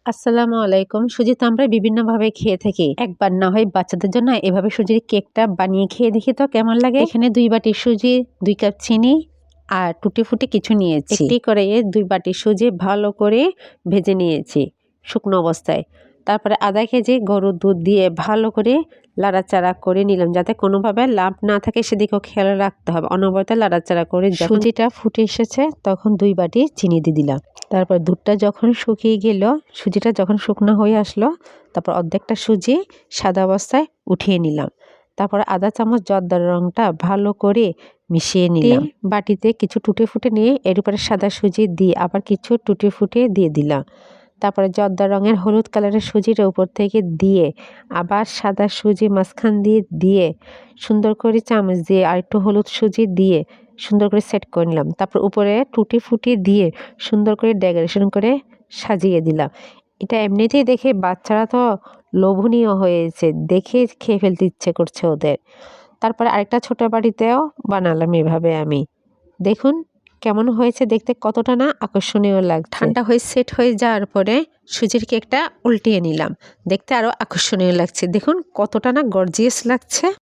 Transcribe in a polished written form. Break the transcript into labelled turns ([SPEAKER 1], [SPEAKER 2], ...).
[SPEAKER 1] আসসালামু আলাইকুম। সুজি তো আমরা বিভিন্নভাবে খেয়ে থাকি। একবার না হয় বাচ্চাদের জন্য এভাবে সুজির কেকটা বানিয়ে খেয়ে দেখি তো কেমন লাগে। এখানে 2 বাটি সুজি, 2 কাপ চিনি আর টুটি-ফুটি কিছু নিয়েছি। একটি কড়াইয়ে 2 বাটি সুজি ভালো করে ভেজে নিয়েছি শুকনো অবস্থায়। তারপরে আধা কেজি গরুর দুধ দিয়ে ভালো করে লাড়াচাড়া করে নিলাম, যাতে কোনোভাবে লাম্প না থাকে সেদিকেও খেয়াল রাখতে হবে। অনবরত লাড়াচাড়া করে সুজিটা ফুটে এসেছে তখন 2 বাটি চিনি দিয়ে দিলাম। তারপর দুধটা যখন শুকিয়ে গেল, সুজিটা যখন শুকনো হয়ে আসলো, তারপর অর্ধেকটা সুজি সাদা অবস্থায় উঠিয়ে নিলাম। তারপর আধা চামচ জর্দার রংটা ভালো করে মিশিয়ে নিলাম। বাটিতে কিছু টুটে-ফুটে নিয়ে এর উপরে সাদা সুজি দিয়ে আবার কিছু টুটে-ফুটে দিয়ে দিলাম। তারপরে জর্দা রঙের হলুদ কালারের সুজিটা উপর থেকে দিয়ে আবার সাদা সুজি মাঝখান দিয়ে সুন্দর করে চামচ দিয়ে আরেকটু হলুদ সুজি দিয়ে সুন্দর করে সেট করে নিলাম। তারপর উপরে টুটি-ফুটি দিয়ে সুন্দর করে ডেকোরেশন করে সাজিয়ে দিলাম। এটা এমনিতেই দেখে বাচ্চারা তো লোভনীয় হয়েছে, দেখে খেয়ে ফেলতে ইচ্ছে করছে ওদের। তারপরে আরেকটা ছোট বাটিতেও বানালাম এভাবে আমি। দেখুন কেমন হয়েছে দেখতে, কতটা না আকর্ষণীয় লাগছে। ঠান্ডা হয়ে সেট হয়ে যাওয়ার পরে সুজির কেকটা উল্টিয়ে নিলাম। দেখতে আরও আকর্ষণীয় লাগছে। দেখুন কতটা না গর্জিয়াস লাগছে।